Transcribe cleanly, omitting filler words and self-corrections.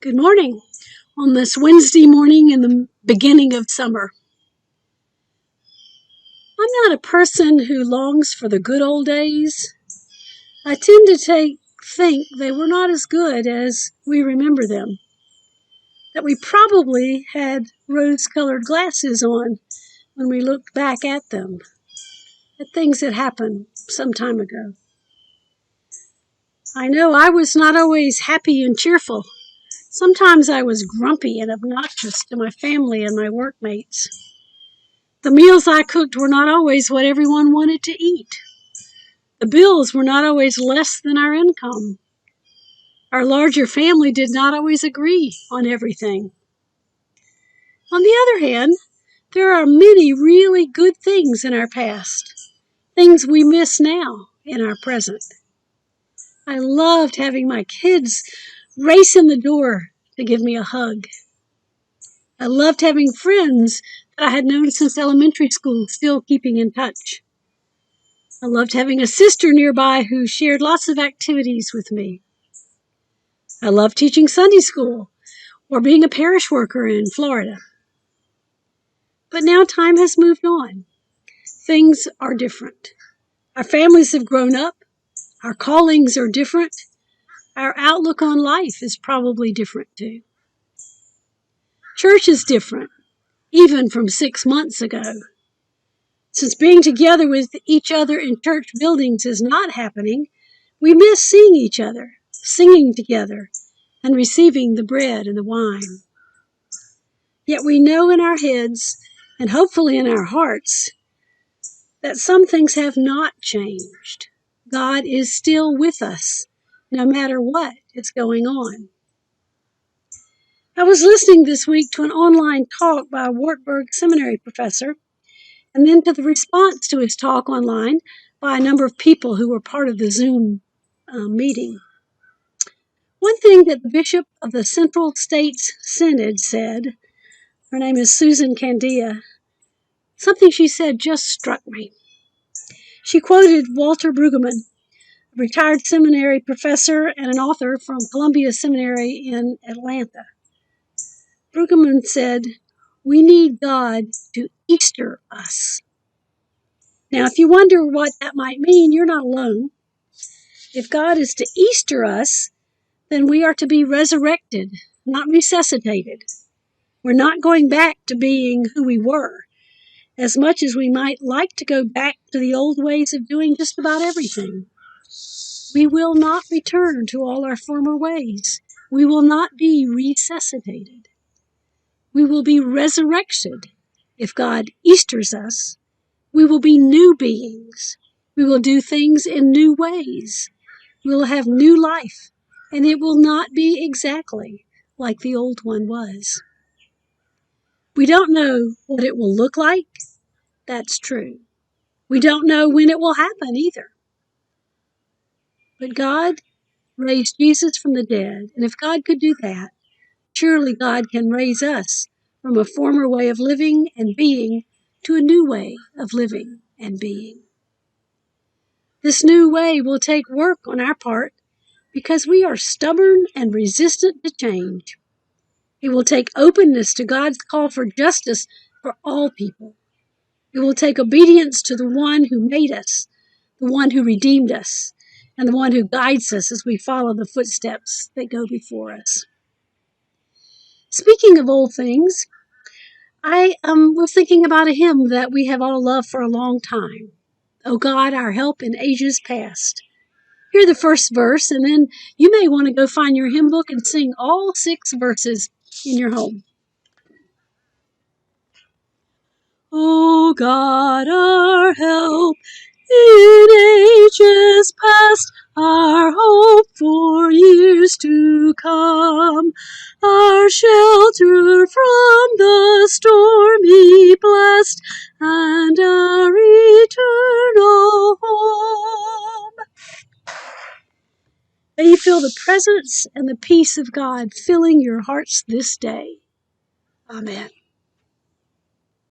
Good morning on this Wednesday morning in the beginning of summer. I'm not a person who longs for the good old days. I tend to think they were not as good as we remember them, that we probably had rose-colored glasses on when we looked back at them, at things that happened some time ago. I know I was not always happy and cheerful. Sometimes I was grumpy and obnoxious to my family and my workmates. The meals I cooked were not always what everyone wanted to eat. The bills were not always less than our income. Our larger family did not always agree on everything. On the other hand, there are many really good things in our past, things we miss now in our present. I loved having my kids race in the door to give me a hug. I loved having friends that I had known since elementary school still keeping in touch. I loved having a sister nearby who shared lots of activities with me. I loved teaching Sunday school or being a parish worker in Florida. But now time has moved on. Things are different. Our families have grown up. Our callings are different. Our outlook on life is probably different too. Church is different, even from 6 months ago. Since being together with each other in church buildings is not happening, we miss seeing each other, singing together, and receiving the bread and the wine. Yet we know in our heads, and hopefully in our hearts, that some things have not changed. God is still with us, no matter what is going on. I was listening this week to an online talk by a Wartburg Seminary professor, and then to the response to his talk online by a number of people who were part of the Zoom meeting. One thing that the Bishop of the Central States Synod said, her name is Susan Candia, something she said just struck me. She quoted Walter Brueggemann, a retired seminary professor and an author from Columbia Seminary in Atlanta. Brueggemann said, "We need God to Easter us." Now, if you wonder what that might mean, you're not alone. If God is to Easter us, then we are to be resurrected, not resuscitated. We're not going back to being who we were, as much as we might like to go back to the old ways of doing just about everything. We will not return to all our former ways. We will not be resuscitated. We will be resurrected. If God Easters us, we will be new beings. We will do things in new ways. We will have new life, and it will not be exactly like the old one was. We don't know what it will look like. That's true. We don't know when it will happen either. But God raised Jesus from the dead, and if God could do that, surely God can raise us from a former way of living and being to a new way of living and being. This new way will take work on our part because we are stubborn and resistant to change. It will take openness to God's call for justice for all people. It will take obedience to the one who made us, the one who redeemed us, and the one who guides us as we follow the footsteps that go before us. Speaking of old things, I was thinking about a hymn that we have all loved for a long time. "O God, our help in ages past." Hear the first verse, and then you may want to go find your hymn book and sing all 6 verses in your home. O God, our help in ages past, our hope for years to come, our shelter from the stormy blast, and our eternal home. May you feel the presence and the peace of God filling your hearts this day. Amen.